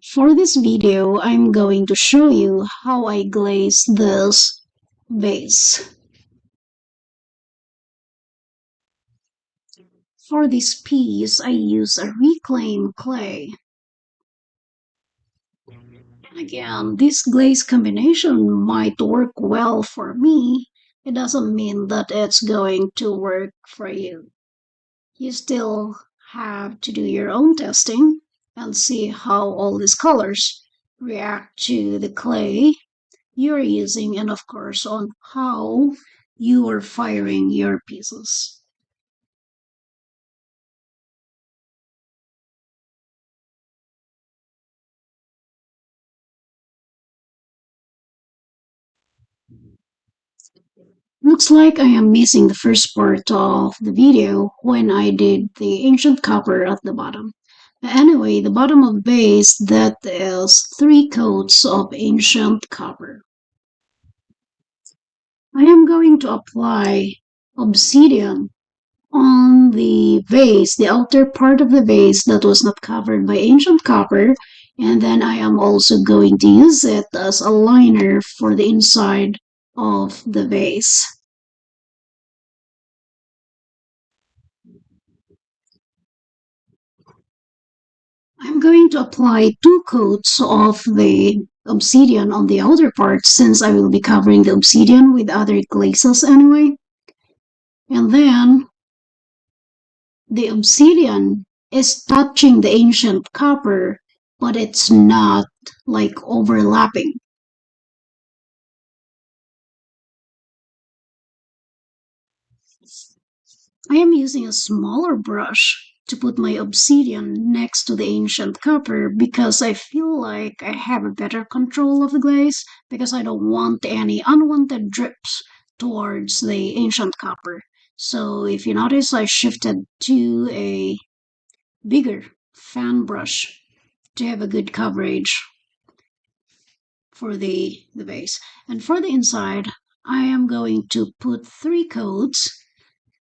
For this video, I'm going to show you how I glaze this vase. For this piece, I use a reclaimed clay. Again, this glaze combination might work well for me. It doesn't mean that it's going to work for you. You still have to do your own testing and see how all these colors react to the clay you're using, and of course on how you are firing your pieces. Looks like I am missing the first part of the video when I did the ancient copper at the bottom. Anyway, the bottom of base, that is 3 coats of ancient copper. I am going to apply obsidian on the vase, the outer part of the vase that was not covered by ancient copper, and then I am also going to use it as a liner for the inside of the vase. I'm going to apply 2 coats of the obsidian on the outer part since I will be covering the obsidian with other glazes anyway. And then the obsidian is touching the ancient copper, but it's not like overlapping. I am using a smaller brush to put my obsidian next to the ancient copper because I feel like I have a better control of the glaze because I don't want any unwanted drips towards the ancient copper. So if you notice, I shifted to a bigger fan brush to have a good coverage for the base. And for the inside, I am going to put 3 coats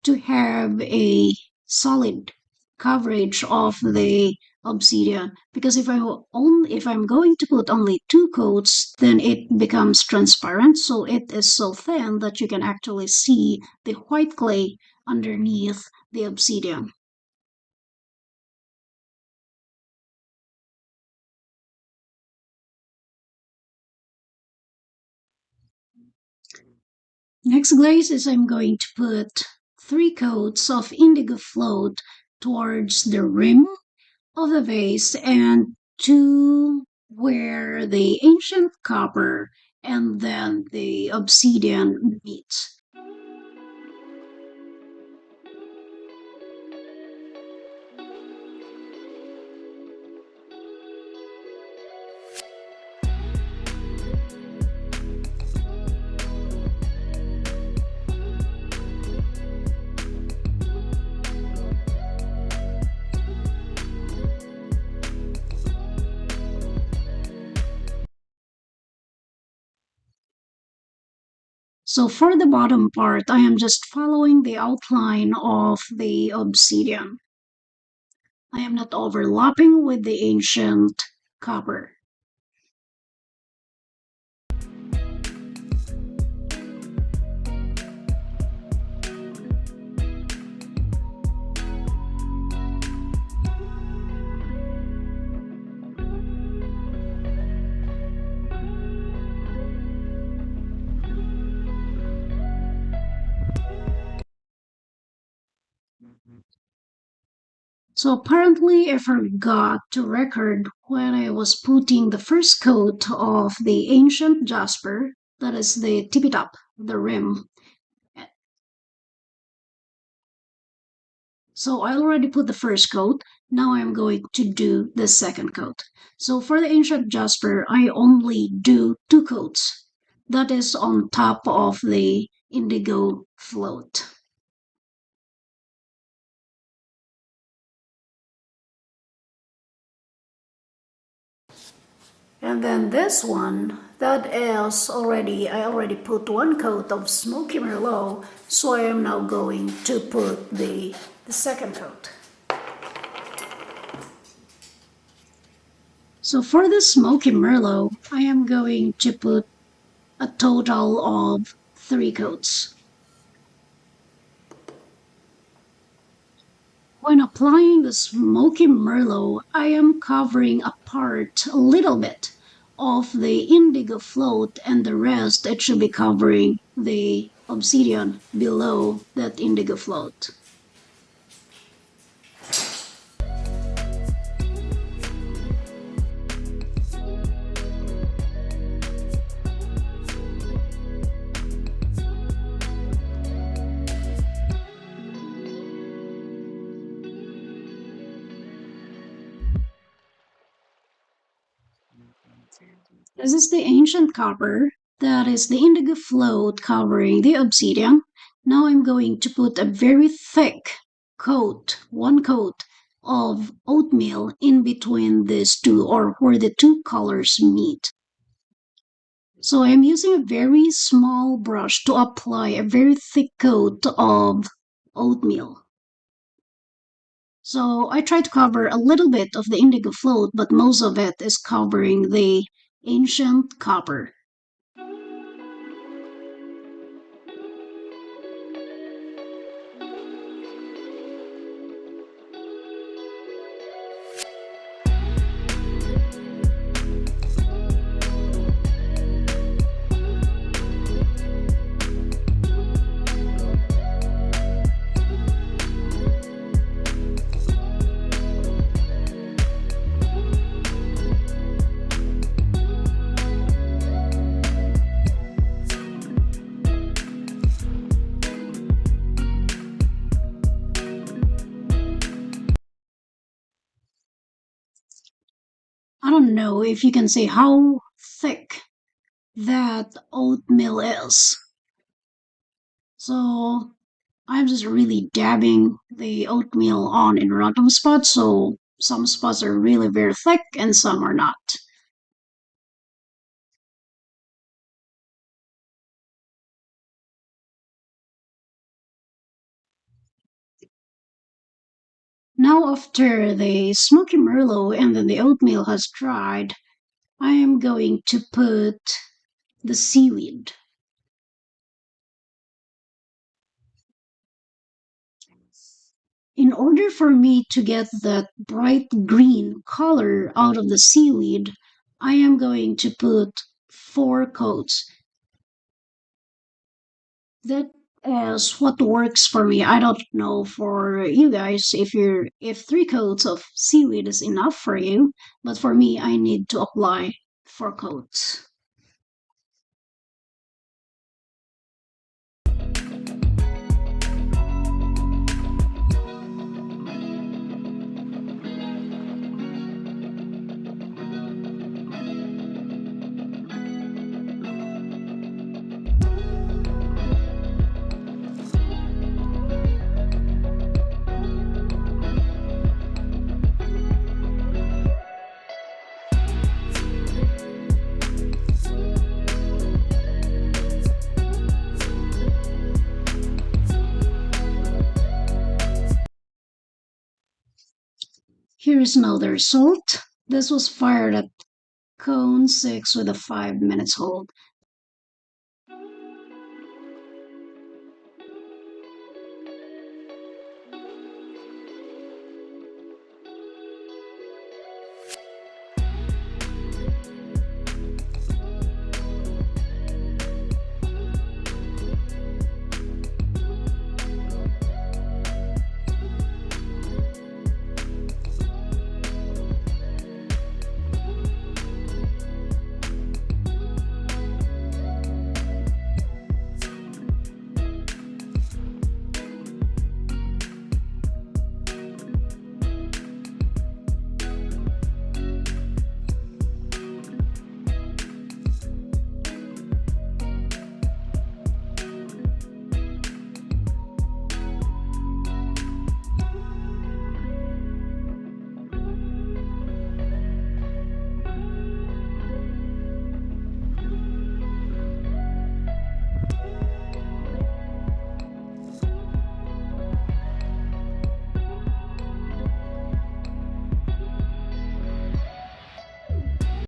to have a solid coverage of the obsidian, because if I'm going to put only 2 coats, then it becomes transparent, so it is so thin that you can actually see the white clay underneath the obsidian. Next glaze is I'm going to put 3 coats of Indigo Float towards the rim of the vase and to where the ancient copper and then the obsidian meets. So for the bottom part, I am just following the outline of the obsidian. I am not overlapping with the ancient copper. So apparently I forgot to record when I was putting the first coat of the Ancient Jasper, that is the tippy top, the rim. So I already put the first coat, now I'm going to do the second coat. So for the Ancient Jasper, I only do 2 coats. That is on top of the Indigo Float. And then this one, that is I already put 1 coat of Smokey Merlot, so I am now going to put the second coat. So for the Smoky Merlot, I am going to put a total of 3 coats. When applying the Smoky Merlot, I am covering a part, a little bit, of the Indigo Float, and the rest it should be covering the Obsidian below that Indigo Float. This is the ancient copper. That is the indigo float covering the obsidian. Now I'm going to put a very thick coat, 1 coat of oatmeal in between these two, or where the two colors meet. So I'm using a very small brush to apply a very thick coat of oatmeal. So I try to cover a little bit of the indigo float, but most of it is covering the ancient copper. I don't know if you can see how thick that oatmeal is. So I'm just really dabbing the oatmeal on in random spots. So some spots are really very thick and some are not. Now after the smoky merlot and then the oatmeal has dried, I am going to put the seaweed. In order for me to get that bright green color out of the seaweed, I am going to put 4 coats. That is what works for me. I don't know for you guys if 3 coats of seaweed is enough for you, but for me I need to apply 4 coats. Here is now the result. This was fired at cone 6 with a 5 minutes hold.